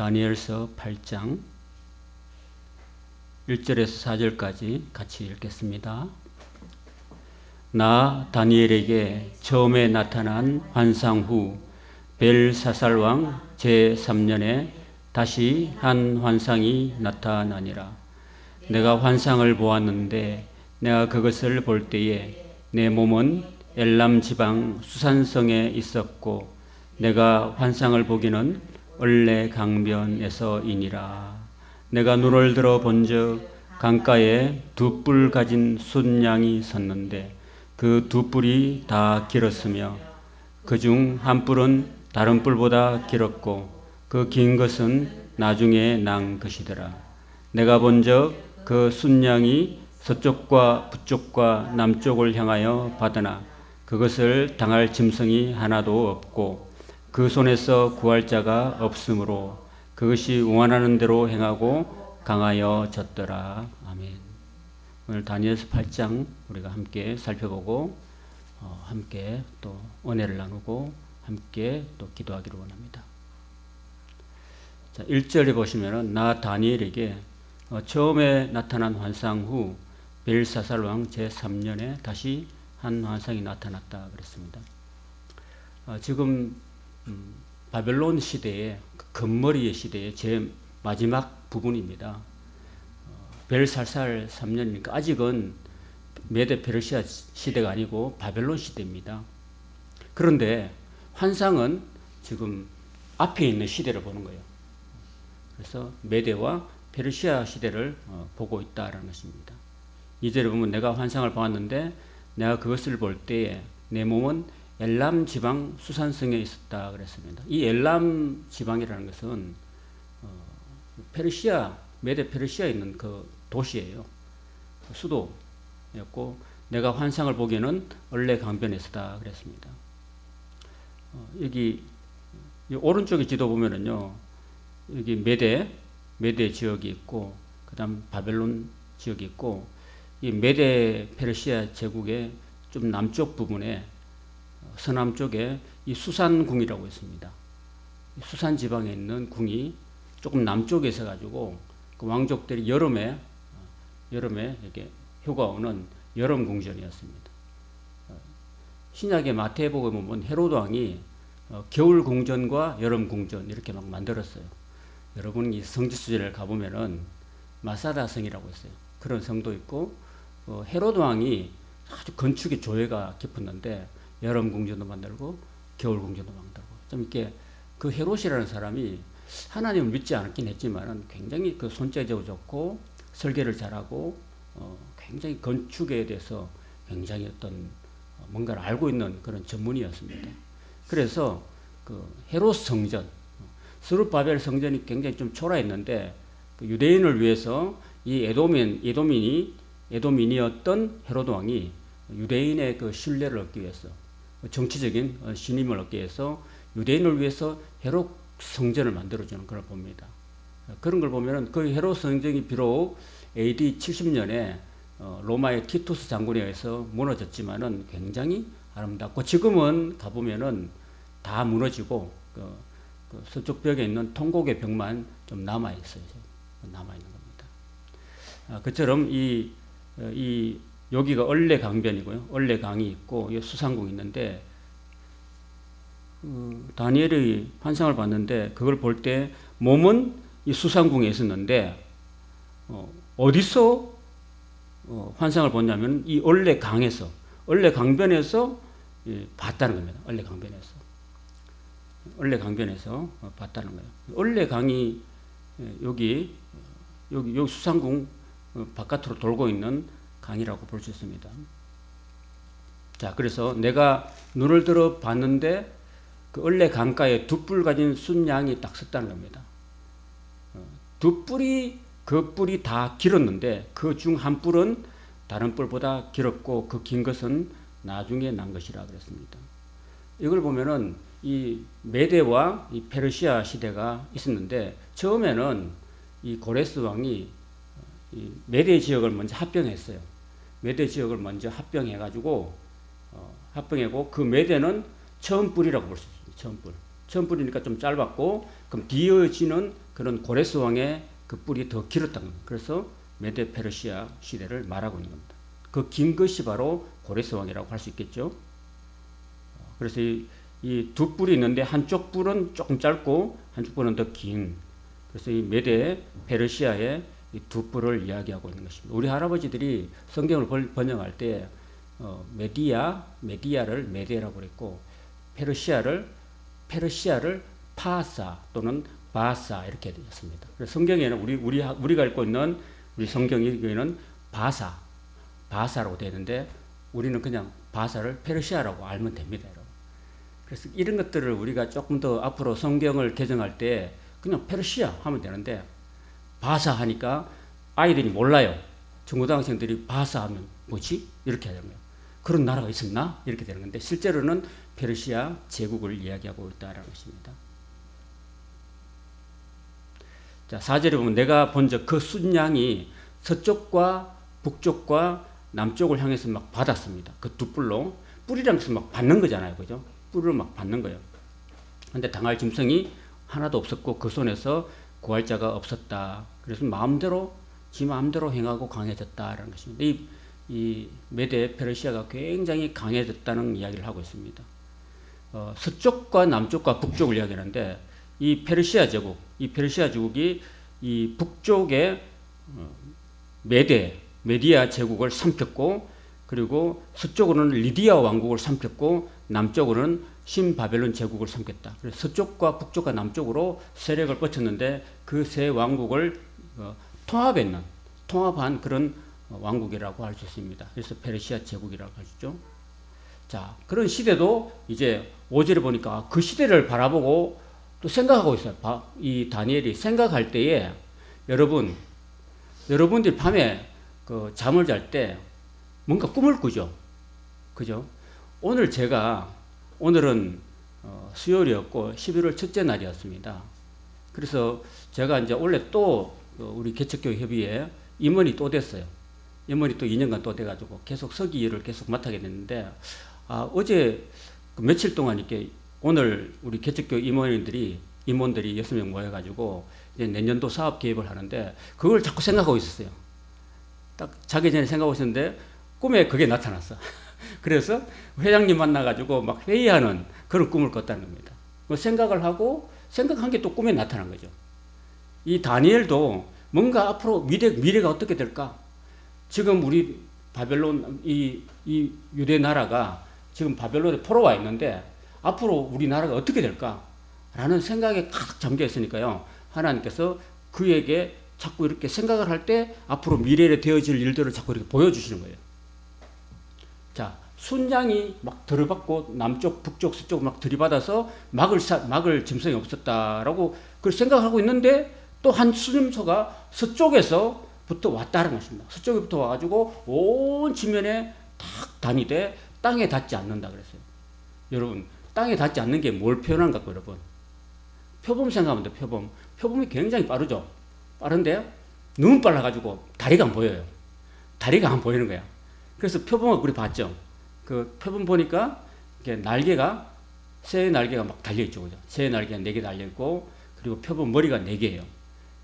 다니엘서 8장 1절에서 4절까지 같이 읽겠습니다. 나 다니엘에게 처음에 나타난 환상 후 벨사살 왕 제3년에 다시 한 환상이 나타나니라. 내가 환상을 보았는데 내가 그것을 볼 때에 내 몸은 엘람 지방 수산성에 있었고 내가 환상을 보기는 얼레 강변에서이니라. 내가 눈을 들어 본즉 강가에 두 뿔 가진 순양이 섰는데 그 두 뿔이 다 길었으며 그중 한 뿔은 다른 뿔보다 길었고 그 긴 것은 나중에 난 것이더라. 내가 본즉 그 순양이 서쪽과 북쪽과 남쪽을 향하여 받으나 그것을 당할 짐승이 하나도 없고 그 손에서 구할 자가 없으므로 그것이 원하는 대로 행하고 강하여졌더라. 아멘. 오늘 다니엘서 8장 우리가 함께 살펴보고 함께 또 은혜를 나누고 함께 또 기도하기를 원합니다. 자, 1절에 보시면은 나 다니엘에게 처음에 나타난 환상 후 벨사살 왕 제3년에 다시 한 환상이 나타났다 그랬습니다. 지금 바벨론 시대의 금머리의 시대의 제 마지막 부분입니다. 벨사살 3년이니까 아직은 메데 페르시아 시대가 아니고 바벨론 시대입니다. 그런데 환상은 지금 앞에 있는 시대를 보는 거예요. 그래서 메데와 페르시아 시대를 보고 있다라는 것입니다. 2절에 보면 내가 환상을 보았는데 내가 그것을 볼 때에 내 몸은 엘람 지방 수산성에 있었다 그랬습니다. 이 엘람 지방이라는 것은 페르시아, 메데 페르시아에 있는 그 도시예요. 수도였고 내가 환상을 보기에는 얼레 강변에서다 그랬습니다. 여기 오른쪽에 지도 보면은요, 여기 메데 지역이 있고 그다음 바벨론 지역이 있고 이 메데 페르시아 제국의 좀 남쪽 부분에 서남쪽에 이 수산궁이라고 있습니다. 수산 지방에 있는 궁이 조금 남쪽에 있어 가지고 그 왕족들이 여름에 이렇게 휴가 오는 여름 궁전이었습니다. 신약의 마태복음에 보면 헤로드 왕이 겨울 궁전과 여름 궁전 이렇게 막 만들었어요. 여러분 이 성지순례를 가보면은 마사다 성이라고 있어요. 그런 성도 있고 헤로드 왕이 아주 건축의 조예가 깊었는데 여름 궁전도 만들고 겨울 궁전도 만들고 좀 이렇게 그 헤롯이라는 사람이 하나님을 믿지 않았긴 했지만은 굉장히 그 손재주 좋고 설계를 잘하고 굉장히 건축에 대해서 굉장히 어떤 뭔가를 알고 있는 그런 전문이었습니다. 그래서 그 헤롯 성전, 스룹바벨 성전이 굉장히 좀 초라했는데 그 유대인을 위해서 이 에도민이었던 헤로드 왕이 유대인의 그 신뢰를 얻기 위해서 정치적인 신임을 얻기 위해서 유대인을 위해서 헤롯 성전을 만들어주는 걸 봅니다. 그런 걸 보면은 그 헤롯 성전이 비록 AD 70년에 로마의 티투스 장군에 의해서 무너졌지만은 굉장히 아름답고 지금은 가보면은 다 무너지고 그 서쪽 벽에 있는 통곡의 벽만 좀 남아 있어요. 남아 있는 겁니다. 그처럼 여기가 얼레 강변이고요. 얼레 강이 있고 수산궁이 있는데 다니엘이 환상을 봤는데 그걸 볼 때 몸은 이 수산궁에 있었는데 어디서 환상을 봤냐면 이 얼레 강변에서 봤다는 겁니다. 얼레 강변에서 봤다는 거예요. 얼레 강이 여기 수산궁 바깥으로 돌고 있는 강이라고 볼 수 있습니다. 자, 그래서 내가 눈을 들어 봤는데 그 얼레 강가에 두 뿔 가진 순양이 딱 섰다는 겁니다. 두 뿔이 그 뿔이 다 길었는데 그 중 한 뿔은 다른 뿔보다 길었고 그 긴 것은 나중에 난 것이라 그랬습니다. 이걸 보면은 이 메데와 이 페르시아 시대가 있었는데 처음에는 이 고레스 왕이 이 메데 지역을 먼저 합병했어요. 메데 지역을 먼저 합병해가지고 합병하고 그 메데는 처음 뿔이라고 볼 수 있습니다. 처음 뿌리니까 좀 짧았고, 그럼 뒤이어지는 그런 고레스 왕의 그 뿔이 더 길었다는 겁니다. 그래서 메데 페르시아 시대를 말하고 있는 겁니다. 그 긴 것이 바로 고레스 왕이라고 할 수 있겠죠. 그래서 이 두 뿔이 있는데 한쪽 뿔은 조금 짧고 한쪽 뿔은 더 긴, 그래서 이 메데 페르시아의 이 두 뿔을 이야기하고 있는 것입니다. 우리 할아버지들이 성경을 번역할 때 메디아를 메데라고 그랬고, 페르시아를 파사 또는 바사 이렇게 되었습니다. 그래서 성경에는 우리가 읽고 있는 우리 성경에는 바사라고 되어 있는데, 우리는 그냥 바사를 페르시아라고 알면 됩니다, 여러분. 그래서 이런 것들을 우리가 조금 더 앞으로 성경을 개정할 때 그냥 페르시아 하면 되는데, 바사 하니까 아이들이 몰라요. 중고등학생들이 바사 하면 뭐지? 이렇게 하는 거예요. 그런 나라가 있었나? 이렇게 되는 건데, 실제로는 페르시아 제국을 이야기하고 있다는 것입니다. 자, 4절에 보면 내가 본 적 그 순양이 서쪽과 북쪽과 남쪽을 향해서 막 받았습니다. 그 두 뿔로. 뿔이랑 막 받는 거잖아요. 그죠? 뿔을 막 받는 거예요. 근데 당할 짐승이 하나도 없었고 그 손에서 구할 자가 없었다. 그래서 지 마음대로 행하고 강해졌다라는 것입니다. 이 메데 페르시아가 굉장히 강해졌다는 이야기를 하고 있습니다. 서쪽과 남쪽과 북쪽을 이야기하는데, 이 페르시아 제국이 이 북쪽에 메디아 제국을 삼켰고, 그리고 서쪽으로는 리디아 왕국을 삼켰고, 남쪽으로는 신바벨론 제국을 삼켰다. 그래서 서쪽과 북쪽과 남쪽으로 세력을 뻗쳤는데, 그 세 왕국을 통합한 그런 왕국이라고 할 수 있습니다. 그래서 페르시아 제국이라고 하죠. 자, 그런 시대도 이제 5절에 보니까 그 시대를 바라보고 또 생각하고 있어요. 이 다니엘이 생각할 때에, 여러분들이 밤에 그 잠을 잘 때 뭔가 꿈을 꾸죠. 그죠? 오늘은 수요일이었고 11월 첫째 날이었습니다. 그래서 제가 이제 원래 또 우리 개척교회 협의회 임원이 또 됐어요. 임원이 또 2년간 또 돼가지고 계속 서기 일을 계속 맡게 됐는데, 어제 며칠 동안 이렇게 오늘 우리 개척교회 임원들이 6명 모여가지고 이제 내년도 사업 계획을 하는데, 그걸 자꾸 생각하고 있었어요. 딱 자기 전에 생각하고 있었는데 꿈에 그게 나타났어. 그래서 회장님 만나가지고 막 회의하는 그런 꿈을 꿨다는 겁니다. 생각한 게 또 꿈에 나타난 거죠. 이 다니엘도 뭔가 앞으로 미래가 어떻게 될까? 지금 우리 바벨론, 이 유대 나라가 지금 바벨론에 포로 와 있는데, 앞으로 우리나라가 어떻게 될까? 라는 생각에 가득 잠겨 있으니까요. 하나님께서 그에게 자꾸 이렇게 생각을 할 때 앞으로 미래에 되어질 일들을 자꾸 이렇게 보여주시는 거예요. 자, 순양이 막 들이받고 남쪽, 북쪽, 서쪽 막 들이받아서 막을 짐승이 없었다라고 그걸 생각하고 있는데, 또 한 수렴소가 서쪽에서부터 왔다는 것입니다. 서쪽에부터 와가지고 온 지면에 탁 다니되 땅에 닿지 않는다 그랬어요. 여러분, 땅에 닿지 않는 게 뭘 표현하는 것 같고, 여러분? 표범 생각하면 돼, 표범. 표범이 굉장히 빠르죠? 빠른데 너무 빨라가지고 다리가 안 보여요. 다리가 안 보이는 거야. 그래서 표범을 우리 봤죠? 그 표범 보니까 이렇게 새의 날개가 막 달려있죠. 그죠? 새의 날개가 4개 달려있고, 그리고 표범 머리가 4개예요.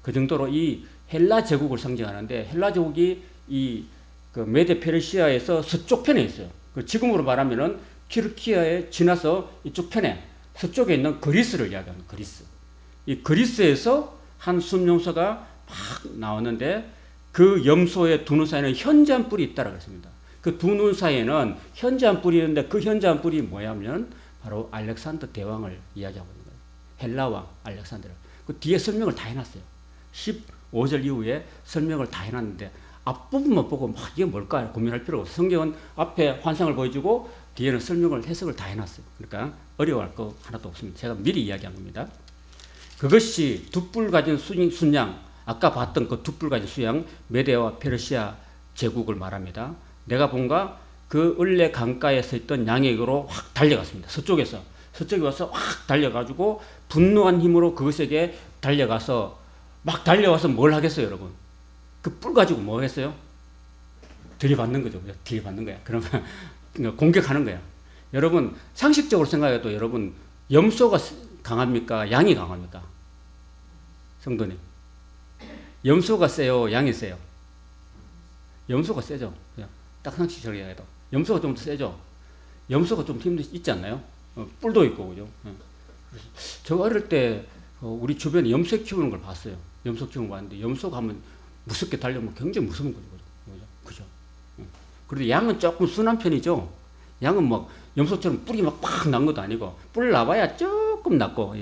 그 정도로 이 헬라 제국을 상징하는데, 헬라 제국이 그 메데 페르시아에서 서쪽 편에 있어요. 지금으로 말하면은 튀르키아에 지나서 이쪽 편에 서쪽에 있는 그리스를 이야기합니다. 그리스. 이 그리스에서 한 순용소가 막 나오는데, 그 염소의 두 눈 사이에는 현저한 뿔이 있다라고 했습니다. 그 두 눈 사이에는 현저한 뿔이 있는데, 그 현저한 뿔이 뭐냐면 바로 알렉산더 대왕을 이야기하고 있는 거예요. 헬라왕 알렉산더를. 그 뒤에 설명을 다 해놨어요. 15절 이후에 설명을 다 해놨는데, 앞부분만 보고 막 이게 뭘까 고민할 필요가 없어요. 성경은 앞에 환상을 보여주고 뒤에는 해석을 다 해놨어요. 그러니까 어려워할 거 하나도 없습니다. 제가 미리 이야기한 겁니다. 그것이 두 뿔 가진 순양, 아까 봤던 그 두 뿔 가진 순양, 메데와 페르시아 제국을 말합니다. 내가 본가 그 을레 강가에 서 있던 양에게로 확 달려갔습니다. 서쪽에 와서 확 달려가지고 분노한 힘으로 그것에게 달려가서 뭘 하겠어요, 여러분? 그 뿔 가지고 뭐 하겠어요? 들이받는 거죠. 들이받는 거야. 그러면 공격하는 거야. 여러분, 상식적으로 생각해도 여러분, 염소가 강합니까? 양이 강합니까? 성도님. 염소가 세요? 양이 세요? 염소가 세죠. 그냥 딱 상식적으로 얘기해도. 염소가 좀 더 세죠. 염소가 좀 힘도 있지 않나요? 뿔도 있고, 그죠? 그래서 저 어릴 때 우리 주변에 염소 키우는 걸 봤어요. 염소 키우는 거 봤는데 염소가 하면 무섭게 달려면 굉장히 무서운 거죠. 그죠? 그런데 양은 조금 순한 편이죠. 양은 막 염소처럼 뿔이 막 팍 난 것도 아니고 뿔 나봐야 조금 났고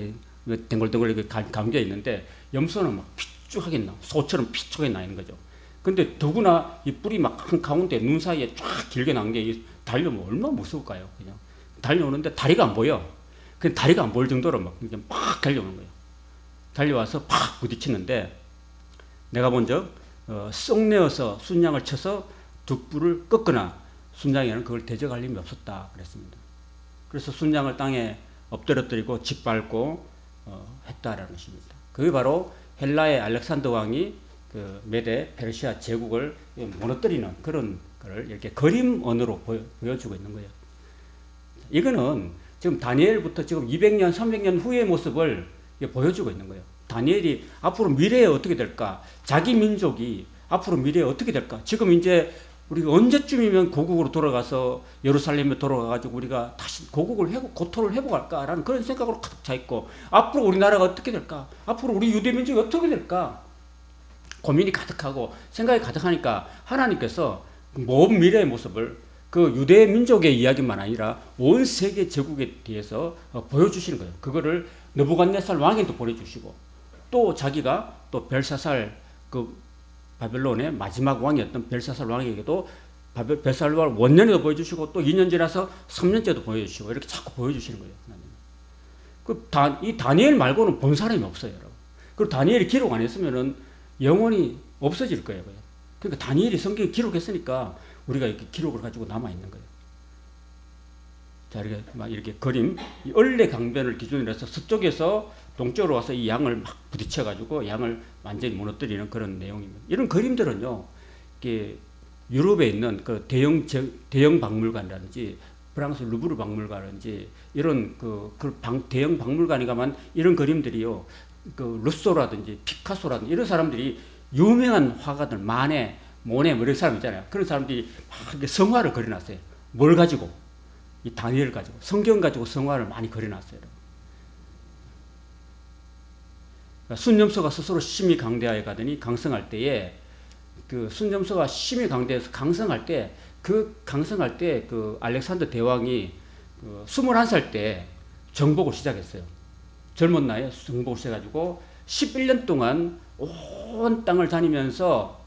댕글댕글 이렇게 감겨 있는데 염소는 막 피쭉하게 나 소처럼 피쭉하게 나 있는 거죠. 근데 더구나 이 뿔이 막 한 가운데 눈 사이에 쫙 길게 난 게 달려면 얼마나 무서울까요? 그냥 달려오는데 다리가 안 보여. 그 다리가 안 보일 정도로 막 그냥 막 달려오는 거예요. 달려와서 팍 부딪히는데 내가 먼저 썩내어서 순양을 쳐서 뒷뿔을 꺾거나 순양에는 그걸 대적할 힘이 없었다 그랬습니다. 그래서 순양을 땅에 엎드려뜨리고 짓밟고 했다라는 것입니다. 그게 바로 헬라의 알렉산더 왕이 그 메데 페르시아 제국을 무너뜨리는 그런 걸 이렇게 그림 언어로 보여주고 있는 거예요. 이거는 지금 다니엘부터 지금 200년, 300년 후의 모습을 보여주고 있는 거예요. 다니엘이 앞으로 미래에 어떻게 될까? 자기 민족이 앞으로 미래에 어떻게 될까? 지금 이제 우리가 언제쯤이면 고국으로 돌아가서 예루살렘에 돌아가가지고 우리가 다시 고토를 회복할까라는 그런 생각으로 가득 차 있고, 앞으로 우리나라가 어떻게 될까? 앞으로 우리 유대 민족이 어떻게 될까? 고민이 가득하고 생각이 가득하니까 하나님께서 먼 미래의 모습을 그 유대 민족의 이야기만 아니라 온 세계 제국에 대해서 보여주시는 거예요. 그거를 느부갓네살 왕에도 보여주시고, 또 자기가 또 벨사살 그 바벨론의 마지막 왕이었던 벨사살 왕에게도 벨사살 왕 원년에도 보여주시고, 또 2년 지나서 3년째도 보여주시고, 이렇게 자꾸 보여주시는 거예요. 이 다니엘 말고는 본 사람이 없어요, 여러분. 그리고 다니엘이 기록 안 했으면은 영원히 없어질 거예요. 그러니까 다니엘이 성경에 기록했으니까 우리가 이렇게 기록을 가지고 남아 있는 거예요. 자, 이렇게 그림, 이 얼레 강변을 기준으로 해서 서쪽에서 동쪽으로 와서 이 양을 막 부딪혀가지고 양을 완전히 무너뜨리는 그런 내용입니다. 이런 그림들은요, 이게 유럽에 있는 그 대형 박물관이라든지 프랑스 루브르 박물관이라든지 이런 대형 박물관에 가면 이런 그림들이요, 그 루소라든지 피카소라든지 이런 사람들이 유명한 화가들, 마네, 모네 뭐 이런 사람 있잖아요. 그런 사람들이 막 성화를 그려놨어요. 뭘 가지고? 이 다니엘을 가지고, 성경 가지고 성화를 많이 그려놨어요. 그러니까 순염소가 스스로 심히 강대하여 가더니 강성할 때에, 그 순염소가 심히 강대해서 강성할 때 그 알렉산더 대왕이 21살 때 정복을 시작했어요. 젊은 나이에 정복을 시작해가지고 11년 동안 온 땅을 다니면서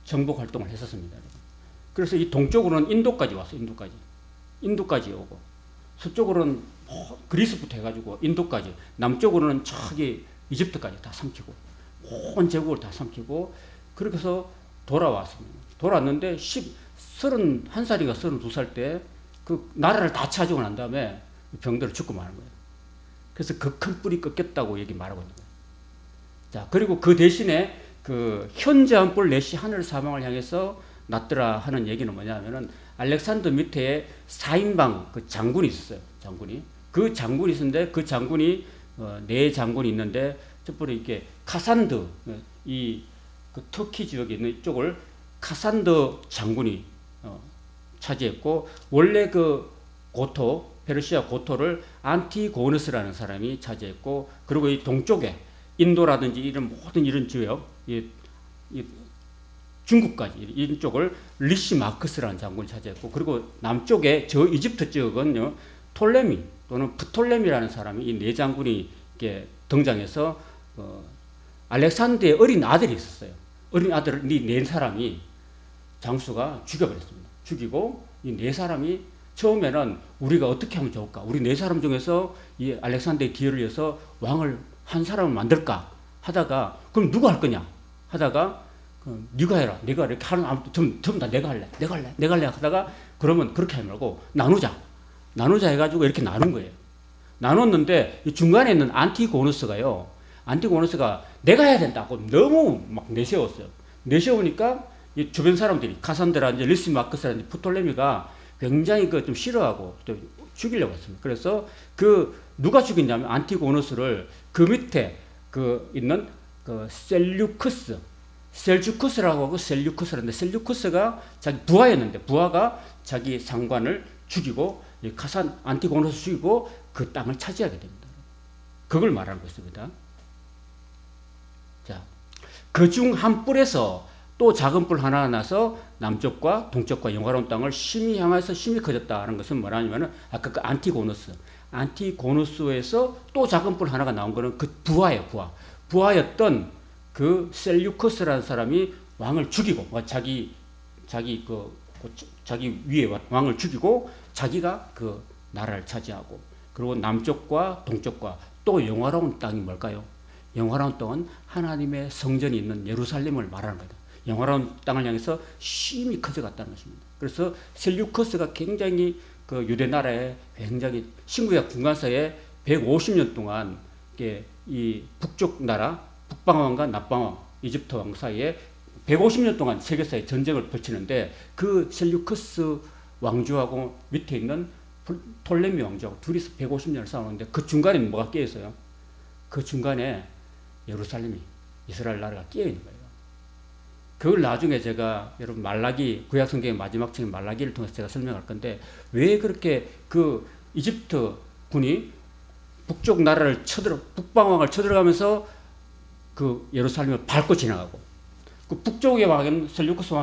정복 활동을 했었습니다. 그래서 이 동쪽으로는 인도까지 왔어요. 인도까지 오고, 서쪽으로는 그리스부터 해가지고 인도까지, 남쪽으로는 저기 이집트까지 다 삼키고, 온 제국을 다 삼키고, 그렇게 해서 돌아왔습니다. 돌아왔는데 31살인가 32살 때 그 나라를 다 차지하고 난 다음에 병들어 죽고 마는 거예요. 그래서 그 큰 뿔이 꺾였다고 얘기 말하고 있는 거예요. 자, 그리고 그 대신에 그 현저한 뿔 넷이 하늘 사방을 향해서 났더라 하는 얘기는 뭐냐면은, 알렉산더 밑에 4인방 그 장군이 있었어요. 그 장군이 있었는데, 그 장군이 네 장군이 있는데, 첫번에 이렇게 카산드, 그 터키 지역에 있는 이쪽을 카산드 장군이 차지했고, 원래 그 페르시아 고토를 안티고너스라는 사람이 차지했고, 그리고 이 동쪽에 인도라든지 이런 지역, 중국까지 이쪽을 리시마크스라는 장군이 차지했고, 그리고 남쪽에 저 이집트 지역은요, 톨레미 또는 프톨레미라는 사람이 이 네 장군이 이렇게 등장해서 알렉산더의 어린 아들이 있었어요. 어린 아들 이 네 사람이 장수가 죽여버렸습니다. 죽이고, 이 네 사람이 처음에는 우리가 어떻게 하면 좋을까? 우리 네 사람 중에서 이 알렉산더의 기회를 위해서 왕을 한 사람을 만들까? 하다가, 그럼 누가 할 거냐? 하다가, 네가 해라. 내가 이렇게 하는, 아무튼 전부 다 내가 할래. 하다가, 그러면 그렇게 하지 말고 나누자 해가지고 이렇게 나눈 거예요. 나눴는데, 중간에 있는 안티고너스가 내가 해야 된다고 너무 막 내세웠어요. 내세우니까 이 주변 사람들이 카산드라든지 리시마크스라든지 프톨레미가 굉장히 좀 싫어하고 또 죽이려고 했습니다. 그래서 그 누가 죽였냐면 안티고노스를 그 밑에 그 있는 그 셀주쿠스라고 하고 셀류쿠스라는데 셀류쿠스가 자기 부하였는데 부하가 자기 상관을 죽이고 카산 안티고노스 죽이고 그 땅을 차지하게 됩니다. 그걸 말하고 있습니다. 자, 그중 한 뿔에서 또 작은 뿔 하나가 나서 남쪽과 동쪽과 영화로운 땅을 심히 향해서 심히 커졌다는 것은 뭐냐면은 아까 그 안티고노스에서 또 작은 뿔 하나가 나온 거는 그 부하예요. 부하였던 그 셀류커스라는 사람이 왕을 죽이고 자기 위에 왕을 죽이고 자기가 그 나라를 차지하고 그리고 남쪽과 동쪽과 또 영화로운 땅이 뭘까요? 영화로운 땅은 하나님의 성전이 있는 예루살렘을 말하는 거다. 영화로운 땅을 향해서 심히 커져갔다는 것입니다. 그래서 셀류커스가 굉장히 그 유대 나라에 굉장히 신구약 중간사에 150년 동안 이 북쪽 나라 북방왕과 남방왕 이집트 왕 사이에 150년 동안 세계사에 전쟁을 펼치는데 그 셀류커스 왕조하고 밑에 있는 톨레미 왕조하고 둘이서 150년을 싸우는데 그 중간에 뭐가 끼어 있어요? 그 중간에 예루살렘이 이스라엘 나라가 끼어 있는 거예요. 그걸 나중에 제가 여러분 말라기 구약 성경의 마지막 책인 말라기를 통해서 제가 설명할 건데 왜 그렇게 그 이집트 군이 북쪽 나라를 북방왕을 쳐들어가면서 그 예루살렘을 밟고 지나가고 그 북쪽의 왕인 셀류커스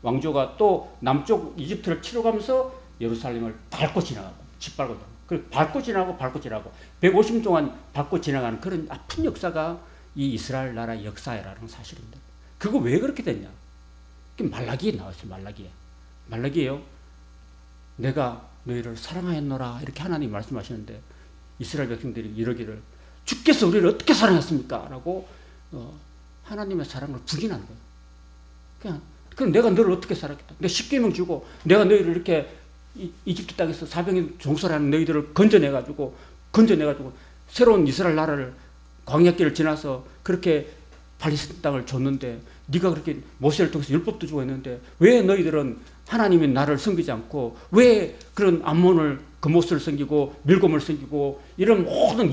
왕조가 또 남쪽 이집트를 치러 가면서 예루살렘을 밟고 지나가고 짓밟고 그 밟고 지나가고 150년 동안 밟고 지나가는 그런 아픈 역사가 이 이스라엘 나라의 역사라는 사실입니다. 그거 왜 그렇게 됐냐? 말라기에 나왔어요. 말라기에요. 내가 너희를 사랑하였노라 이렇게 하나님 말씀하시는데 이스라엘 백성들이 이러기를 주께서 우리를 어떻게 사랑했습니까? 라고 하나님의 사랑을 부인하는 거예요. 그럼 내가 너를 어떻게 사랑했다? 내가 10계명 주고 내가 너희를 이렇게 이집트 땅에서 400년 종살하는 너희들을 건져내가지고 새로운 이스라엘 나라를 광야길을 지나서 그렇게 팔레스타인 땅을 줬는데 네가 그렇게 모세를 통해서 율법도 주고 했는데 왜 너희들은 하나님의 나를 섬기지 않고 왜 그런 암몬을 금옷을 섬기고 밀곰을 섬기고 이런 모든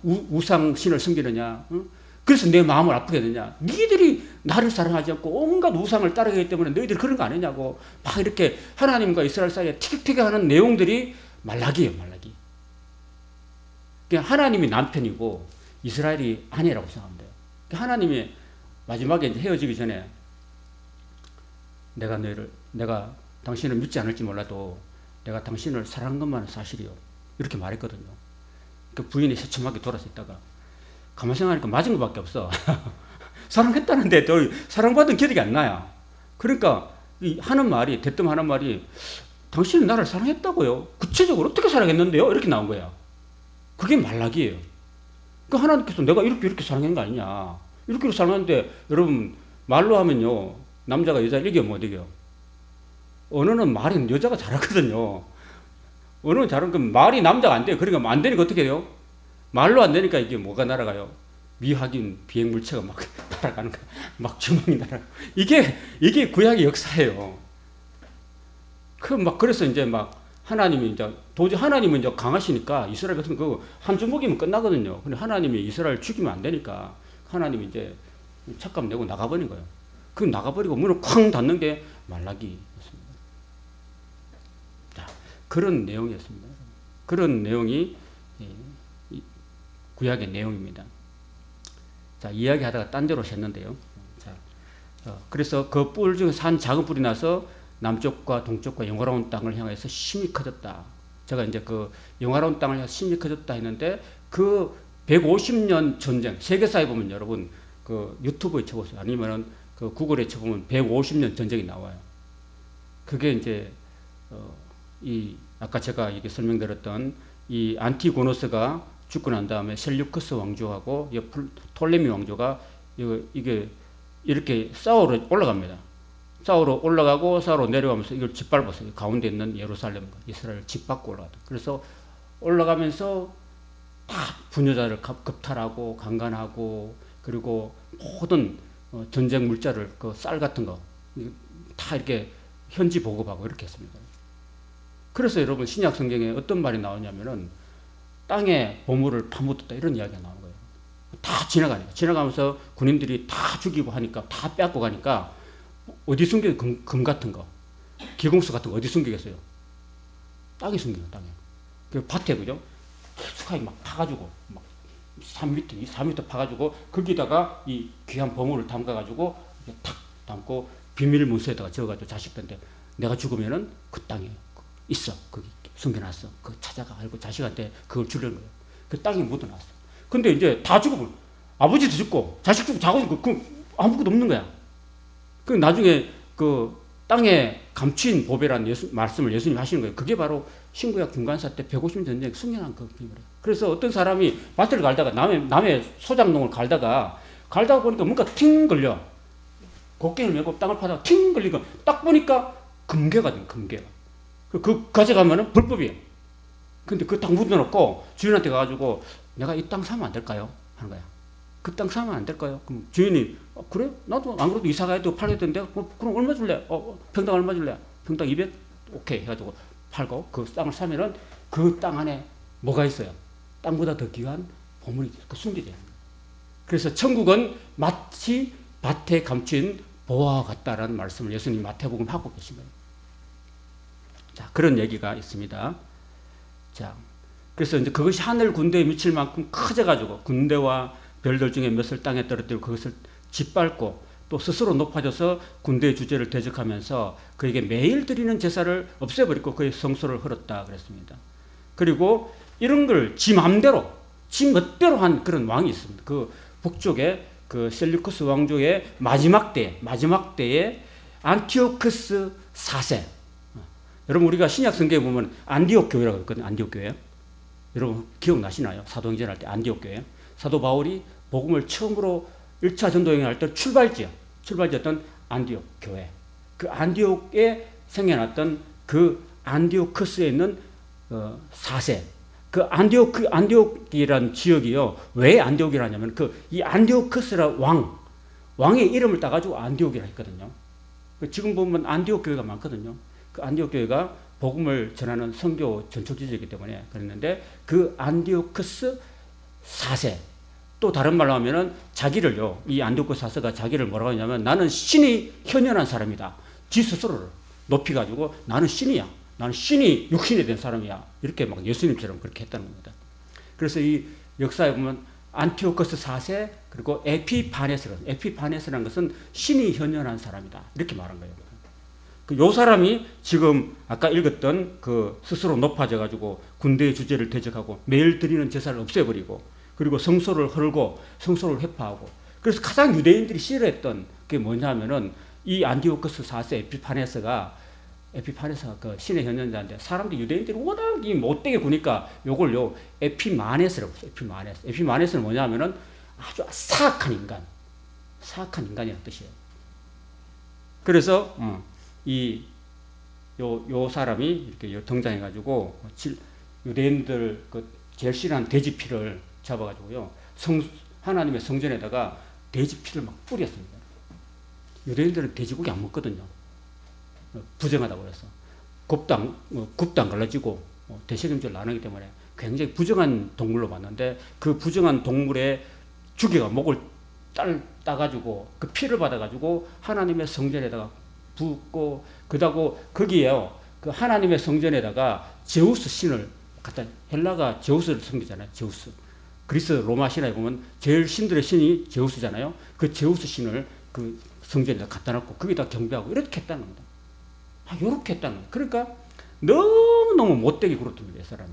우상신을 섬기느냐? 응? 그래서 내 마음을 아프게 되냐? 너희들이 나를 사랑하지 않고 온갖 우상을 따르기 때문에 너희들이 그런 거 아니냐고 막 이렇게 하나님과 이스라엘 사이에 티격태격하는 내용들이 말라기예요. 말라기. 그냥 하나님이 남편이고 이스라엘이 아내라고 생각하면 돼요. 하나님이 마지막에 이제 헤어지기 전에 내가 당신을 믿지 않을지 몰라도 내가 당신을 사랑한 것만은 사실이요. 이렇게 말했거든요. 그 부인이 새침하게 돌아서 있다가 가만히 생각하니까 맞은 것밖에 없어. 사랑했다는데 사랑받은 기억이 안 나요. 그러니까 대뜸 하는 말이 당신은 나를 사랑했다고요? 구체적으로 어떻게 사랑했는데요? 이렇게 나온 거야. 그게 말라기예요. 그 하나님께서 내가 이렇게 사랑한 거 아니냐. 이렇게 사랑하는데 여러분 말로 하면요. 남자가 여자를 이겨 못 이겨. 언어는 말은 여자가 잘하거든요. 언어는 잘하는 건 말이 남자가 안 돼요. 그러니까 안 되니까 어떻게 돼요? 말로 안 되니까 이게 뭐가 날아가요? 미확인 비행물체가 막 날아가는 거야. 막 주먹이 날아가고. 이게 구약의 역사예요. 그래서 이제 하나님은 이제 강하시니까 이스라엘 백성 한 주먹이면 끝나거든요. 근데 하나님이 이스라엘 죽이면 안 되니까 하나님이 이제 착감 내고 나가버린 거예요. 그 나가버리고 문을 쾅 닫는 게 말라기였습니다. 자, 그런 내용이었습니다. 그런 내용이 구약의 내용입니다. 자, 이야기하다가 딴 데로 샜는데요. 자, 그래서 그 뿔 중에서 한 작은 뿔이 나서 남쪽과 동쪽과 영화로운 땅을 향해서 심히 커졌다. 제가 이제 그 영화로운 땅을 향해서 심히 커졌다 했는데 그 150년 전쟁, 세계사에 보면 여러분 그 유튜브에 쳐보세요. 아니면은 그 구글에 쳐보면 150년 전쟁이 나와요. 그게 이제 아까 제가 이게 설명드렸던 이 안티고노스가 죽고 난 다음에 셀류커스 왕조하고 톨레미 왕조가 이게 이렇게 싸우러 올라갑니다. 싸우러 올라가고 싸우러 내려가면서 이걸 짓밟았어요. 가운데 있는 예루살렘, 이스라엘 짓밟고 올라가다. 그래서 올라가면서 다 부녀자를 겁탈하고 강간하고 그리고 모든 전쟁 물자를 그 쌀 같은 거 다 이렇게 현지 보급하고 이렇게 했습니다. 그래서 여러분 신약 성경에 어떤 말이 나오냐면은 땅에 보물을 파묻었다 이런 이야기가 나오는 거예요. 다 지나가면서 군인들이 다 죽이고 하니까 다 빼앗고 가니까 어디 숨겨 금 같은 거, 기공수 같은 거 어디 숨기겠어요? 땅에 숨겨요, 땅에. 그 밭에 그죠? 깊숙하게 막 파가지고 막 3m, 4m 파가지고 거기다가 이 귀한 보물을 담가가지고 탁 담고 비밀 문서에다가 적어가지고 자식들한테 내가 죽으면은 그 땅에 있어, 거기 숨겨놨어. 그 찾아가 알고 자식한테 그걸 주려는 거예요. 그 땅에 묻어놨어. 근데 이제 다 죽어버려. 아버지도 죽고 자식 죽고 자고 죽고 그 아무것도 없는 거야. 그 나중에 그 땅에 감추인 보배라는 말씀을 예수님이 하시는 거예요. 그게 바로 신구약 중간사 때 150년 전쟁 승리한 그 비밀이에요. 그래서 어떤 사람이 밭을 갈다가 남의 소작농을 갈다가 보니까 뭔가 팅 걸려. 곡괭이를 메고 땅을 파다가 팅 걸리고 딱 보니까 금괴가 돼, 금괴가. 그 가져가면은 불법이에요. 근데 그 땅 묻어놓고 주인한테 가가지고 내가 이 땅 사면 안 될까요? 하는 거야. 그 땅 사면 안 될까요? 그럼 주인이 그래? 나도 안 그래도 이사 가야 되고 팔아야 되는데 그럼 얼마 줄래? 평당 얼마 줄래? 평당 200? 오케이 해가지고 팔고 그 땅을 사면은 그 땅 안에 뭐가 있어요? 땅보다 더 귀한 보물이 숨겨져 있는 거예요. 그래서 천국은 마치 밭에 감춘 보화와 같다라는 말씀을 예수님이 마태복음 하고 계신 거예요. 자, 그런 얘기가 있습니다. 자, 그래서 이제 그것이 하늘 군대에 미칠 만큼 커져가지고 군대와 별들 중에 몇을 땅에 떨어뜨리고 그것을 짓밟고 또 스스로 높아져서 군대의 주제를 대적하면서 그에게 매일 드리는 제사를 없애버리고 그의 성소를 헐었다 그랬습니다. 그리고 이런 걸 지 맘대로, 지 멋대로 한 그런 왕이 있습니다. 그 북쪽에 그 셀류쿠스 왕조의 마지막 때에 안티오쿠스 4세. 여러분 우리가 신약 성경에 보면 안디옥 교회라고 있거든요. 안디옥 교회. 여러분 기억나시나요? 사도행전 할 때 안디옥 교회. 사도 바울이 복음을 처음으로 1차 전도여행을 할 때 출발지였던 안디옥 교회. 그 안디옥에 생겨났던 그 안디오쿠스에 있는 4세. 그 안디옥이라는 지역이요. 왜 안디옥이라냐면 이 안디오쿠스라 왕의 이름을 따가지고 안디옥이라 했거든요. 지금 보면 안디옥 교회가 많거든요. 그 안디옥 교회가 복음을 전하는 선교 전초지이기 때문에 그랬는데 그 안디오쿠스 4세 또 다른 말로 하면은 자기를요 이 안디오쿠스 4세가 자기를 뭐라고 하냐면 나는 신이 현현한 사람이다. 지 스스로를 높이가지고 나는 신이야. 나는 신이 육신이 된 사람이야. 이렇게 막 예수님처럼 그렇게 했다는 겁니다. 그래서 이 역사에 보면 안티오쿠스 4세 그리고 에피파네스라는 것은 신이 현현한 사람이다. 이렇게 말한 거예요. 요 사람이 지금 아까 읽었던 그 스스로 높아져가지고 군대의 주제를 대적하고 매일 드리는 제사를 없애버리고 그리고 성소를 헐고 성소를 회파하고 그래서 가장 유대인들이 싫어했던 게 뭐냐면은 이 안티오쿠스 4세 에피파네스가 그 신의 현현자인데 사람들이 유대인들이 워낙 이 못되게 구니까 요걸요 에피마네스라고 해요. 에피마네스는 뭐냐면은 아주 사악한 인간이라는 뜻이에요. 그래서 요 사람이 이렇게 등장해가지고 유대인들 그 제일 싫어하는 돼지 피를 잡아가지고요 하나님의 성전에다가 돼지 피를 막 뿌렸습니다. 유대인들은 돼지고기 안 먹거든요. 부정하다고 그래서 굽도 안 갈라지고 대책임질 안 하기 때문에 굉장히 부정한 동물로 봤는데 그 부정한 동물의 주기가 목을 따가지고 그 피를 받아가지고 하나님의 성전에다가 붓고 그다고 거기에요 그 하나님의 성전에다가 제우스 신을 갖다 헬라가 제우스를 섬기잖아요. 제우스 그리스 로마 신화에 보면 제일 신들의 신이 제우스잖아요. 그 제우스 신을 그 성전에다 갖다 놓고 거기다 경배하고 이렇게 했다는 겁니다. 이렇게 했다는 거예요. 그러니까 너무너무 못되게 굴었던 거예요, 사람이.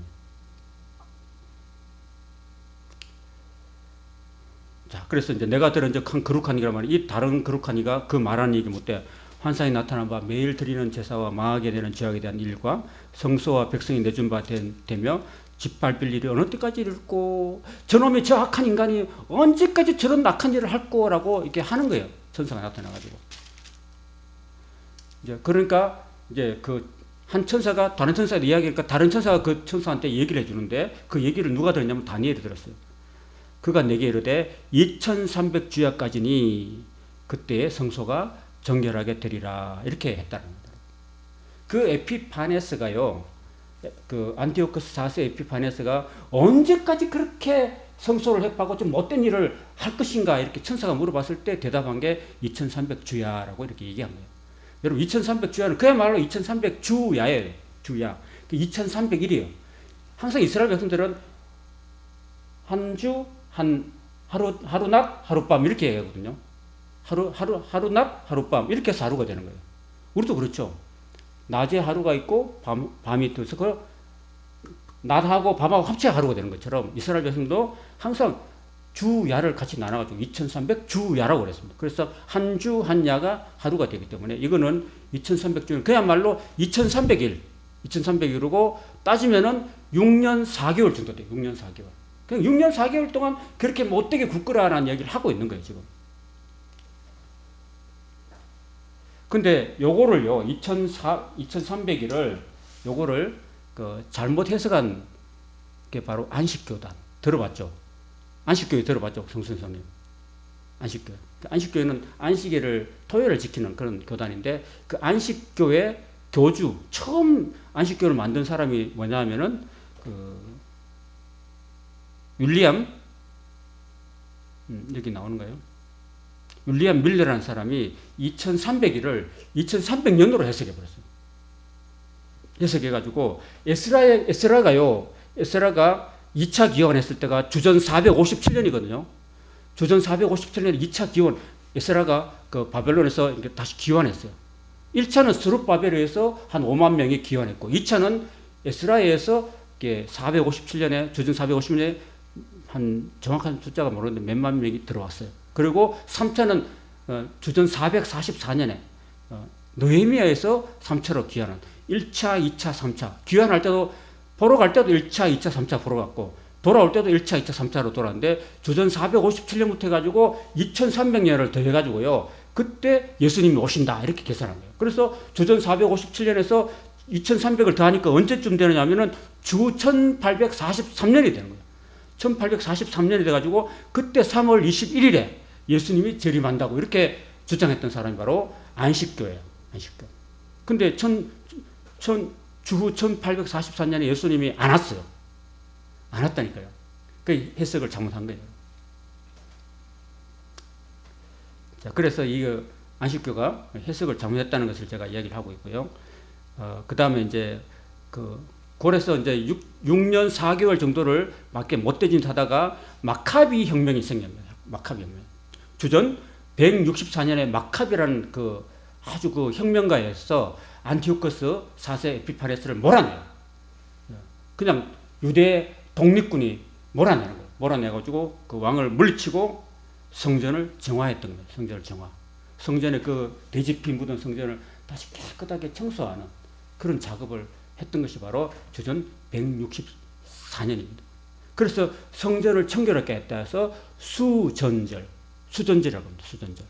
자, 그래서 이제 내가 들은 한 거룩한 이라는 말이 이 다른 거룩한 이가 그 말하는 얘기 못돼 환상이 나타난 바 매일 드리는 제사와 망하게 되는 죄악에 대한 일과 성소와 백성이 내준 바 되며 짓밟힐 일이 어느 때까지 이럴꼬 저놈의 저 악한 인간이 언제까지 저런 악한 일을 할꼬라고 이렇게 하는 거예요. 천사가 나타나가지고. 이제 그러니까 이제 그 한 천사가 다른 천사한테 이야기하니까 다른 천사가 그 천사한테 얘기를 해주는데 그 얘기를 누가 들었냐면 다니엘이 들었어요. 그가 내게 이르되 2300주야까지니 그때의 성소가 정결하게 되리라 이렇게 했다는 겁니다. 그 에피파네스가요 그 안티오코스 4세 에피파네스가 언제까지 그렇게 성소를 회파하고 좀 못된 일을 할 것인가 이렇게 천사가 물어봤을 때 대답한 게 2300주야라고 이렇게 얘기한 거예요. 여러분 2300주야는 그야말로 2300주야예요. 주야. 2300일이에요. 항상 이스라엘 백성들은 한 주, 하루 낮, 하룻밤 이렇게 하거든요. 하루 낮, 하룻밤 이렇게 해서 하루가 되는 거예요. 우리도 그렇죠. 낮에 하루가 있고 밤이 있어서 그 낮하고 밤하고 합쳐 하루가 되는 것처럼 이스라엘 백성도 항상 주야를 같이 나눠가지고 2300주야라고 그랬습니다. 그래서 한 주 한 야가 하루가 되기 때문에 이거는 2300주는 그야말로 2300일이고 따지면은 6년 4개월 정도 돼요. 6년 4개월. 그냥 6년 4개월 동안 그렇게 못되게 굳거라는 얘기를 하고 있는 거예요, 지금. 근데 요거를요, 2300일을 요거를 잘못 해석한 게 바로 안식교단. 들어봤죠? 안식교회 들어봤죠? 성선생님. 안식교회. 안식교회는 안식일을, 토요일을 지키는 그런 교단인데 그 안식교회 교주, 처음 안식교를 만든 사람이 뭐냐면은 윌리엄, 여기 나오는 거예요. 윌리엄 밀러라는 사람이 2300일을 2300년으로 해석해버렸어요. 해석해가지고, 에스라가 2차 기원했을 때가 주전 457년이거든요. 주전 457년에 2차 기원, 에스라가 그 바벨론에서 다시 기원했어요. 1차는 스룹바벨에서 한 5만 명이 기원했고, 2차는 에스라에서 457년에, 주전 450년에 한 정확한 숫자가 모르는데 몇만 명이 들어왔어요. 그리고 3차는 주전 444년에 느헤미야에서 3차로 귀환한 1차, 2차, 3차 귀환할 때도 보러 갈 때도 1차, 2차, 3차 보러 갔고 돌아올 때도 1차, 2차, 3차로 돌아왔는데 주전 457년부터 해가지고 2300년을 더해가지고요. 그때 예수님이 오신다 이렇게 계산한 거예요. 그래서 주전 457년에서 2300을 더하니까 언제쯤 되느냐 하면은 주 1843년이 되는 거예요. 1843년이 돼가지고 그때 3월 21일에 예수님이 재림한다고 이렇게 주장했던 사람이 바로 안식교예요. 안식교. 근데 주후 1844년에 예수님이 안 왔어요. 안 왔다니까요. 그 해석을 잘못한 거예요. 자, 그래서 이 안식교가 해석을 잘못했다는 것을 제가 이야기를 하고 있고요. 그 다음에 이제 그래서 이제 6년 4개월 정도를 밖에 못되진 하다가 마카비 혁명이 생깁니다. 마카비 혁명. 주전 164년에 마카비라는 아주 혁명가에서 안티오코스 4세 에피파네스를 몰아내요. 그냥 유대 독립군이 몰아내는 거예요. 몰아내가지고 그 왕을 물리치고 성전을 정화했던 거예요. 성전을 정화. 성전에 돼지피 묻은 성전을 다시 깨끗하게 청소하는 그런 작업을 했던 것이 바로 주전 164년입니다. 그래서 성전을 청결하게 했다 해서 수전절이라고 합니다. 수전절.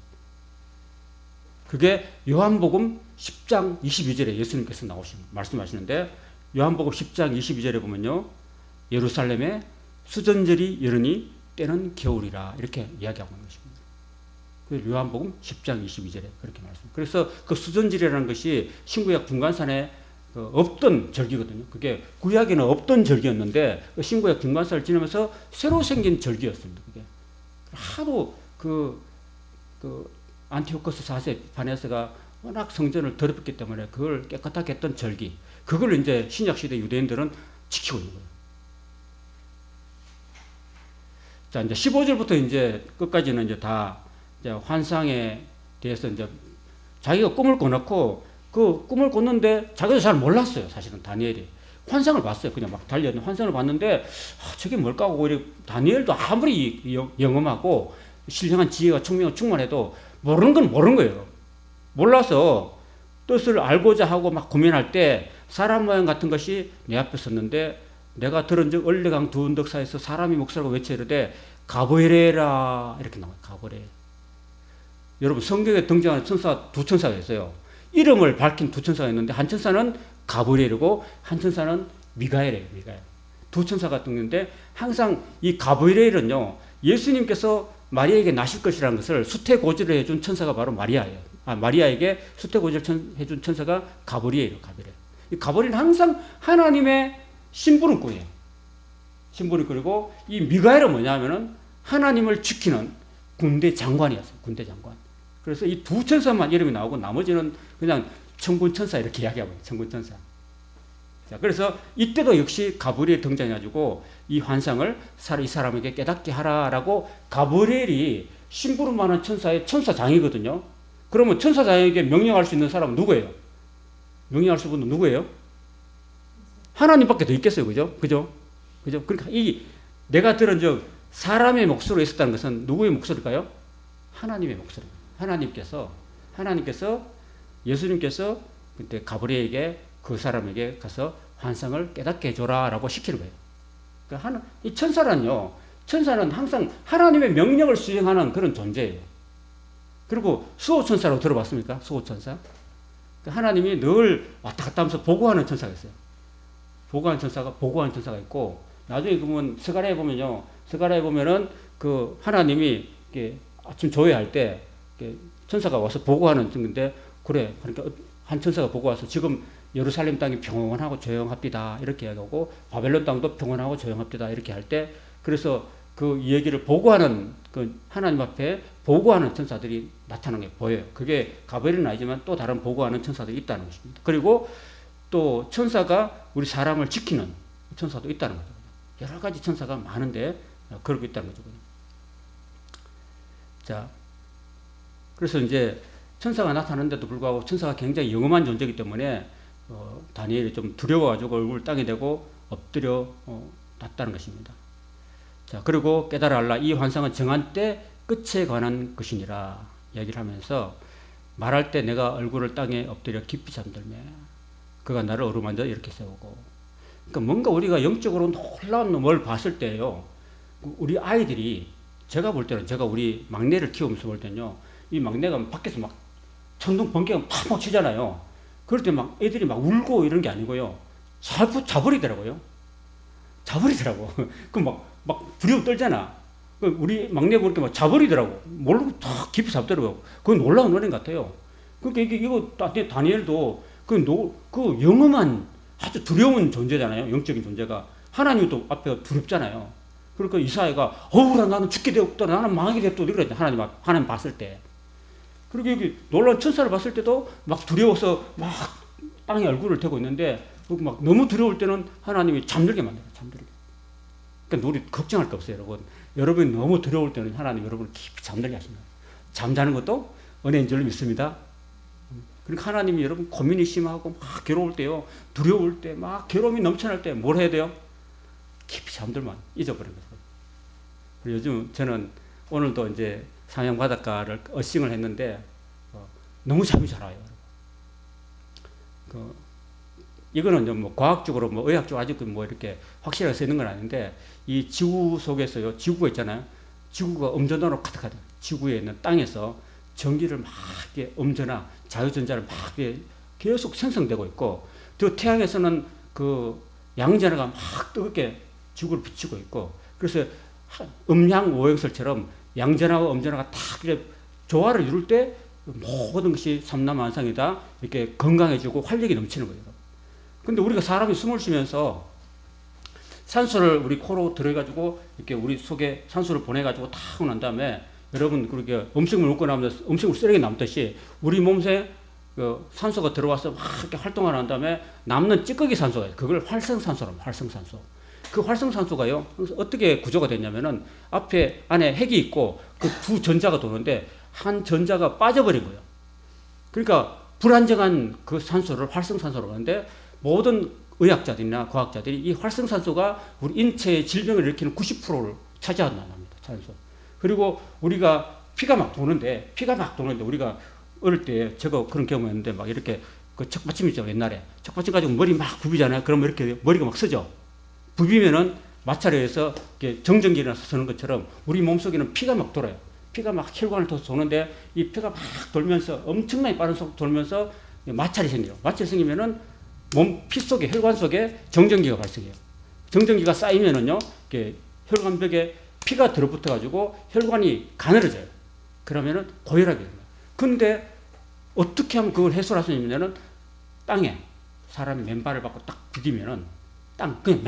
그게 요한복음 10장 22절에 예수님께서 말씀하시는데 요한복음 10장 22절에 보면요. 예루살렘에 수전절이 이르니 때는 겨울이라 이렇게 이야기하고 있는 것입니다. 요한복음 10장 22절에 그렇게 말씀. 그래서 그 수전절이라는 것이 신구약 중간산에 없던 절기거든요. 그게 구약에는 없던 절기였는데 신구약 중간산을 지나면서 새로 생긴 절기였습니다. 그게 하도 안티오코스 4세 에피파네스가 워낙 성전을 더럽혔기 때문에 그걸 깨끗하게 했던 절기. 그걸 이제 신약 시대 유대인들은 지키고 있는 거예요. 자, 이제 15절부터 이제 끝까지는 이제 다 이제 환상에 대해서 이제 자기가 꿈을 꿔놓고 그 꿈을 꿨는데 자기도 잘 몰랐어요. 사실은 다니엘이 환상을 봤어요. 그냥 막 달려있는 환상을 봤는데 저게 뭘까 하고 다니엘도 아무리 영험하고 신령한 지혜가 총명이 충만해도 모르는 건 모르는 거예요. 몰라서 뜻을 알고자 하고 막 고민할 때 사람 모양 같은 것이 내 앞에 섰는데 내가 들은 즉 얼레강 두 언덕 사이에서 사람이 목소리가 외쳐 이르되 가브리엘아 이렇게 나와요. 가브리엘. 여러분 성경에 등장하는 천사 두 천사가 있어요. 이름을 밝힌 두 천사가 있는데 한 천사는 가브리엘이고 한 천사는 미가엘이에요. 미가엘. 두 천사가 있는데 항상 이 가브리엘은요. 예수님께서 마리아에게 나실 것이라는 것을 수태고지를 해준 천사가 바로 마리아예요. 마리아에게 수태고지를 해준 천사가 가브리엘이에요. 가브리엘. 이 가브리엘은 항상 하나님의 심부름꾼이에요. 심부름꾼이고 이 미가엘은 뭐냐면은 하나님을 지키는 군대 장관이었어요. 군대 장관. 그래서 이 두 천사만 이름이 나오고 나머지는 그냥 천군 천사 이렇게 이야기하고 있어요. 천군 천사. 자, 그래서 이때도 역시 가브리엘 등장해가지고 이 환상을 이 사람에게 깨닫게 하라라고 가브리엘이 심부름하는 천사의 천사장이거든요. 그러면 천사장에게 명령할 수 있는 사람은 누구예요? 명령할 수 있는 분은 누구예요? 하나님밖에 더 있겠어요. 그죠? 그죠? 그죠? 그러니까 이 내가 들은 사람의 목소리가 있었다는 것은 누구의 목소리일까요? 하나님의 목소리. 하나님께서 예수님께서 그때 가브리엘에게 그 사람에게 가서 환상을 깨닫게 해줘라라고 시키는 거예요. 그러니까 이 천사는 항상 하나님의 명령을 수행하는 그런 존재예요. 그리고 수호천사라고 들어봤습니까? 수호천사. 하나님이 늘 왔다 갔다 하면서 보고하는 천사가 있어요. 보고하는 천사가 있고, 나중에 보면 스가랴에 보면은 그 하나님이 아침 조회할 때 천사가 와서 보고하는 중인데, 그래. 그러니까 한 천사가 보고 와서 지금 예루살렘 땅이 평온하고 조용합니다. 이렇게 하고, 바벨론 땅도 평온하고 조용합니다. 이렇게 할 때, 그래서 그 얘기를 보고하는, 그 하나님 앞에 보고하는 천사들이 나타나는 게 보여요. 그게 가브리엘은 아니지만 또 다른 보고하는 천사들이 있다는 것입니다. 그리고 또 천사가 우리 사람을 지키는 천사도 있다는 거죠. 여러 가지 천사가 많은데, 그러고 있다는 거죠. 자, 그래서 이제 천사가 나타났는데도 불구하고 천사가 굉장히 영험한 존재이기 때문에 다니엘이 좀 두려워가지고 얼굴을 땅에 대고 엎드려 놨다는 것입니다. 자, 그리고 깨달아 알라. 이 환상은 정한 때 끝에 관한 것이니라 얘기를 하면서 말할 때 내가 얼굴을 땅에 엎드려 깊이 잠들매 그가 나를 어루만져 이렇게 세우고. 그러니까 뭔가 우리가 영적으로 놀라운 뭘 봤을 때요, 우리 아이들이, 제가 볼 때는, 제가 우리 막내를 키우면서 볼 때는요, 이 막내가 밖에서 막 천둥 번개가 팍팍 치잖아요. 그럴 때 막 애들이 막 울고 이런 게 아니고요, 자버리더라고요. 그 막 두려워 떨잖아. 우리 막내 보니까 막 자버리더라고. 모르고 탁 깊이 잡더라고요. 그건 놀라운 은행 같아요. 그러니까 이거 다니엘도 그 영험한 아주 두려운 존재잖아요. 영적인 존재가. 하나님도 앞에 두렵잖아요. 그러니까 이사야가 나는 죽게 되었다. 나는 망하게 되었다. 그랬죠. 하나님 봤을 때. 그리고 여기 놀라운 천사를 봤을 때도 막 두려워서 막 땅에 얼굴을 대고 있는데, 막 너무 두려울 때는 하나님이 잠들게 만들어요. 잠들게. 그러니까 우리 걱정할 게 없어요, 여러분. 여러분이 너무 두려울 때는 하나님 여러분을 깊이 잠들게 하십니다. 잠자는 것도 은혜인 줄 믿습니다. 그러니까 하나님이 여러분 고민이 심하고 막 괴로울 때요, 두려울 때, 막 괴로움이 넘쳐날 때 뭘 해야 돼요? 깊이 잠들만 잊어버리는 거예요. 그리고 요즘 저는 오늘도 이제 상양 바닷가를 어싱을 했는데 너무 잠이 잘 와요. 이거는 뭐 과학적으로 뭐 의학적으로 아직 뭐 이렇게 확실하게 써 있는 건 아닌데, 이 지구 속에서요, 지구가 있잖아요. 지구가 음전화로 가득하다. 지구에 있는 땅에서 전기를 막 이렇게 음전화, 자유전자를 막 계속 생성되고 있고, 또 태양에서는 그 양전화가 막 뜨겁게 지구를 비추고 있고, 그래서 음양 오행설처럼 양전화와 음전화가 딱 이렇게 조화를 이룰 때 모든 것이 삼남만상이다 이렇게 건강해지고 활력이 넘치는 거예요. 근데 우리가 사람이 숨을 쉬면서 산소를 우리 코로 들어가지고 이렇게 우리 속에 산소를 보내가지고 탁 하고 난 다음에, 여러분 그렇게 음식물 먹고 나면 음식물 쓰레기 남듯이 우리 몸에 그 산소가 들어와서 막 이렇게 활동을 한 다음에 남는 찌꺼기 산소가 있어요. 그걸 활성산소라고 합니다. 활성산소. 그 활성산소가요, 어떻게 구조가 됐냐면은 앞에 안에 핵이 있고 그 두 전자가 도는데 한 전자가 빠져버린 거예요. 그러니까 불안정한 그 산소를 활성산소라고 하는데, 모든 의학자들이나 과학자들이 이 활성산소가 우리 인체의 질병을 일으키는 90%를 차지한다고 합니다. 산소. 그리고 우리가 피가 막 도는데 우리가 어릴 때 제가 그런 경험했는데, 막 이렇게 그 척받침 있죠. 옛날에 척받침 가지고 머리 막 부비잖아요. 그러면 이렇게 머리가 막 쓰죠. 부비면은 마찰에 의해서 정전기가 나서 서는 것처럼 우리 몸속에는 피가 막 돌아요. 피가 막 혈관을 도는데 이 피가 막 돌면서 엄청나게 빠른 속도로 돌면서 마찰이 생겨요. 마찰이 생기면은 피 속에, 혈관 속에 정전기가 발생해요. 정전기가 쌓이면은요, 혈관벽에 피가 들어붙어가지고 혈관이 가늘어져요. 그러면은 고혈압이 됩니다. 근데 어떻게 하면 그걸 해소할 수 있냐면은 땅에 사람이 맨발을 받고 딱 디디면은 그냥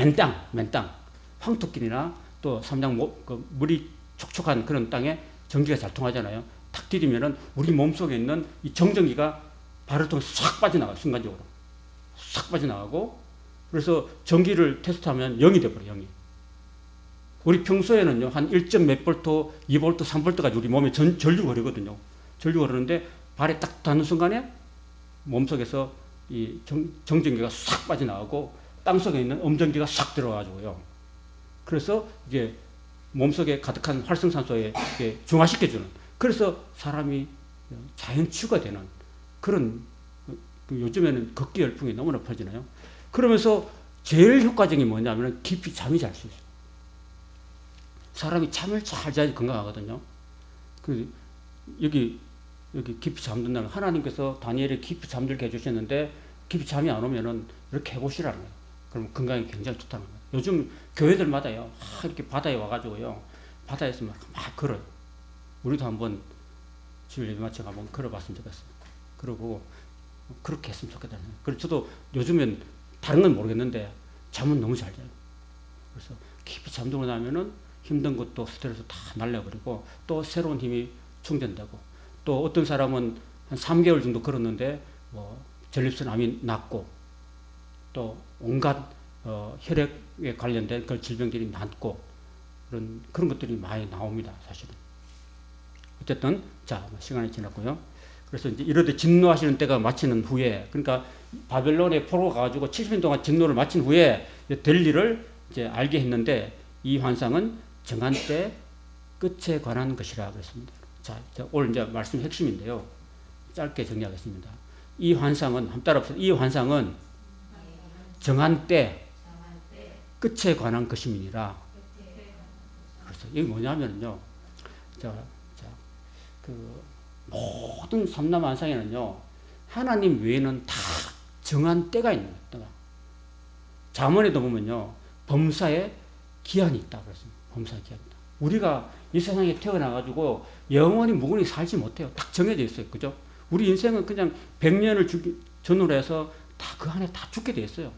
맨땅 황토길이나 또 삼장 물이 촉촉한 그런 땅에 전기가 잘 통하잖아요. 탁 디디면은 우리 몸속에 있는 이 정전기가 발을 통해서 싹 빠져나가요. 순간적으로 싹 빠져나가고, 그래서 전기를 테스트하면 0이 돼버려요. 0이. 우리 평소에는요 한 1점 몇 볼트, 2볼트, 3볼트까지 우리 몸에 전류가 흐르거든요. 전류가 흐르는데 발에 딱 닿는 순간에 몸속에서 이 정전기가 싹 빠져나가고 땅속에 있는 음전기가 싹 들어가지고요. 그래서 이게 몸속에 가득한 활성산소에 중화시켜주는, 그래서 사람이 자연치유가 되는 그런, 요즘에는 극기 열풍이 너무나 퍼지나요. 그러면서 제일 효과적인 게 뭐냐면 깊이 잠이 잘 수 있어요. 사람이 잠을 잘 자야 건강하거든요. 여기 깊이 잠든다는, 하나님께서 다니엘을 깊이 잠들게 해주셨는데 깊이 잠이 안 오면은 이렇게 해보시라는 거예요. 그럼 건강이 굉장히 좋다는 거예요. 요즘 교회들마다요, 이렇게 바다에 와가지고요, 바다에서 막 걸어요. 우리도 한번 주일 예배 마치고 한번 걸어봤으면 좋겠어요. 그러고 그렇게 했으면 좋겠다는 거예요. 그래서 저도 요즘엔 다른 건 모르겠는데 잠은 너무 잘 자요. 그래서 깊이 잠들고 나면은 힘든 것도 스트레스 다 날려버리고 또 새로운 힘이 충전되고, 또 어떤 사람은 한 3개월 정도 걸었는데 전립선암이 낫고 또 온갖 혈액에 관련된 그 질병들이 낫고 그런 것들이 많이 나옵니다. 사실은. 어쨌든 자, 시간이 지났고요. 그래서 이제 이러되 진노하시는 때가 마치는 후에, 그러니까 바벨론에 포로가 가지고 70년 동안 진노를 마친 후에 될 일을 이제 알게 했는데, 이 환상은 정한 때 끝에 관한 것이라 그랬습니다. 자, 오늘 이제 말씀 핵심인데요. 짧게 정리하겠습니다. 이 환상은, 한번 따라합시다. 이 환상은 정한 때 끝에 관한 것임이니라. 그래서 이게 뭐냐면요. 그 모든 삼남 환상에는요, 하나님 외에는 다 정한 때가 있는 거예요. 잠언에도 보면요, 범사에 기한이 있다 그랬습니다. 범사에 기한이 있다. 우리가 이 세상에 태어나가지고 영원히 무근히 살지 못해요. 딱 정해져 있어요. 그죠? 우리 인생은 그냥 100년을 전후로 해서 다 그 안에 다 죽게 돼 있어요.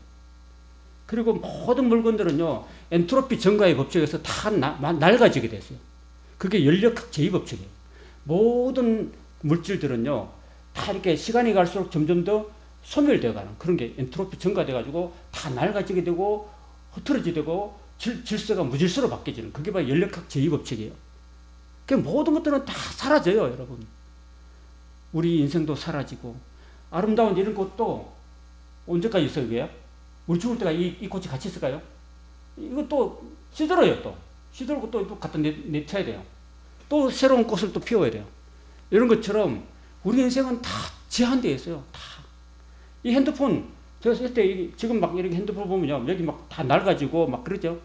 그리고 모든 물건들은요, 엔트로피 증가의 법칙에서 다 낡아지게 돼 있어요. 그게 연력학 제2법칙이에요. 모든 물질들은요, 다 이렇게 시간이 갈수록 점점 더 소멸되어 가는 그런 게 엔트로피 증가돼 가지고 다 낡아지게 되고 흐트러지게 되고 질서가 무질서로 바뀌어지는, 그게 바로 연력학 제2법칙이에요. 그 모든 것들은 다 사라져요, 여러분. 우리 인생도 사라지고, 아름다운 이런 꽃도 언제까지 있어요, 이게? 우리 죽을 때가 이 꽃이 같이 있을까요? 이거 또 시들어요, 또. 시들고 또 갖다 내쳐야 돼요. 또 새로운 꽃을 또 피워야 돼요. 이런 것처럼 우리 인생은 다 제한되어 있어요. 다. 이 핸드폰, 제가 쓸 때 지금 막 이렇게 핸드폰 보면요, 여기 막 다 낡아지고 막 그러죠.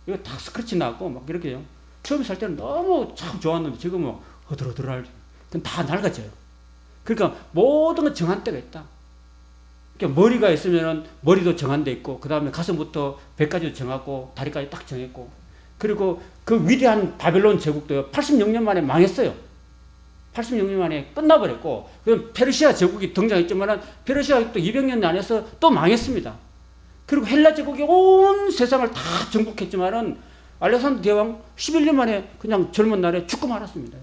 이거 다 스크래치 나고 막 이렇게요. 처음에 살 때는 너무 참 좋았는데 지금은 허들허들할, 그건 다 낡아져요. 그러니까 모든 건 정한 때가 있다. 그러니까 머리가 있으면은 머리도 정한 데 있고, 그 다음에 가슴부터 배까지도 정하고, 다리까지 딱 정했고, 그리고 그 위대한 바벨론 제국도요, 86년 만에 망했어요. 86년 만에 끝나버렸고, 그럼 페르시아 제국이 등장했지만은 페르시아 또 200년 안에서 또 망했습니다. 그리고 헬라 제국이 온 세상을 다 정복했지만은 알렉산더 대왕 11년 만에 그냥 젊은 날에 죽고 말았습니다.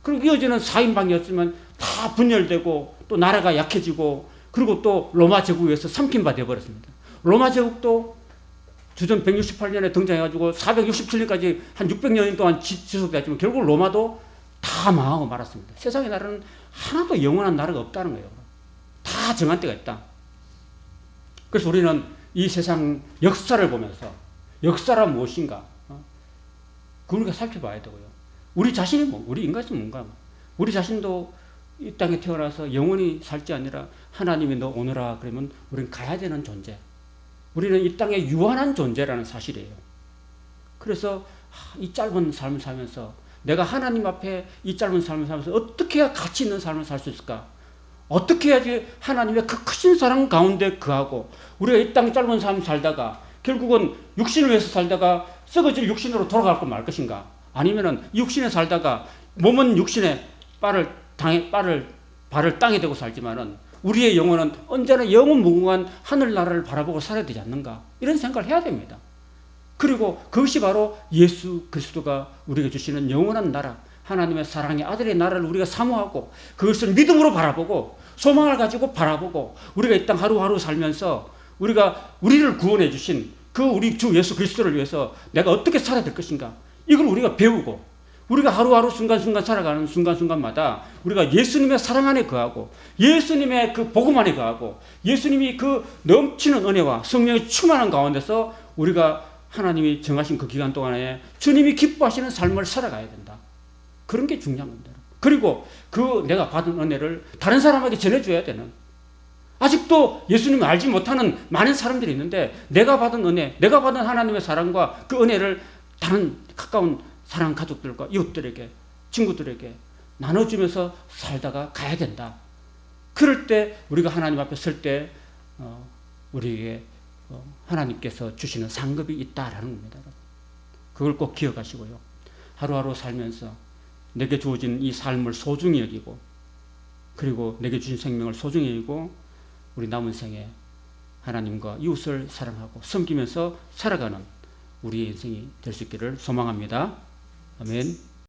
그리고 이어지는 4인방이었지만 다 분열되고 또 나라가 약해지고, 그리고 또 로마 제국에서 삼킨 바 되어버렸습니다. 로마 제국도 주전 168년에 등장해가지고 467년까지 한 600년 동안 지속됐지만 결국 로마도 다 망하고 말았습니다. 세상의 나라는 하나도 영원한 나라가 없다는 거예요. 다 정한 때가 있다. 그래서 우리는 이 세상 역사를 보면서 역사란 무엇인가, 그걸 살펴봐야 되고요. 우리 자신이 우리 인간이 뭔가, 우리 자신도 이 땅에 태어나서 영원히 살지 아니라 하나님이 너 오너라 그러면 우리는 가야 되는 존재. 우리는 이 땅에 유한한 존재라는 사실이에요. 그래서 이 짧은 삶을 살면서 내가 하나님 앞에 이 짧은 삶을 살면서 어떻게 해야 가치 있는 삶을 살 수 있을까? 어떻게 해야지 하나님의 그 크신 사랑 가운데 거하고, 우리가 이 땅 짧은 삶 살다가 결국은 육신을 위해서 살다가 썩어질 육신으로 돌아갈 것 말 것인가? 아니면은 육신에 살다가 몸은 육신에 발을 땅에 대고 살지만은 우리의 영혼은 언제나 영원 무궁한 하늘나라를 바라보고 살아야 되지 않는가, 이런 생각을 해야 됩니다. 그리고 그것이 바로 예수 그리스도가 우리에게 주시는 영원한 나라, 하나님의 사랑의 아들의 나라를 우리가 사모하고 그것을 믿음으로 바라보고 소망을 가지고 바라보고 우리가 이 땅 하루하루 살면서 우리가 우리를 구원해 주신 그 우리 주 예수 그리스도를 위해서 내가 어떻게 살아야 될 것인가, 이걸 우리가 배우고 우리가 하루하루 순간순간 살아가는 순간순간마다 우리가 예수님의 사랑 안에 거하고 예수님의 그 복음 안에 거하고 예수님이 그 넘치는 은혜와 성령의 충만한 가운데서 우리가 하나님이 정하신 그 기간 동안에 주님이 기뻐하시는 삶을 살아가야 된다. 그런 게 중요한 겁니다. 그리고 그 내가 받은 은혜를 다른 사람에게 전해줘야 되는, 아직도 예수님을 알지 못하는 많은 사람들이 있는데 내가 받은 은혜, 내가 받은 하나님의 사랑과 그 은혜를 다른 가까운 사랑 가족들과 이웃들에게, 친구들에게 나눠주면서 살다가 가야 된다. 그럴 때 우리가 하나님 앞에 설 때 우리에게 하나님께서 주시는 상급이 있다라는 겁니다. 그걸 꼭 기억하시고요. 하루하루 살면서 내게 주어진 이 삶을 소중히 여기고 그리고 내게 주신 생명을 소중히 여기고 우리 남은 생에 하나님과 이웃을 사랑하고 섬기면서 살아가는 우리의 인생이 될 수 있기를 소망합니다. 아멘.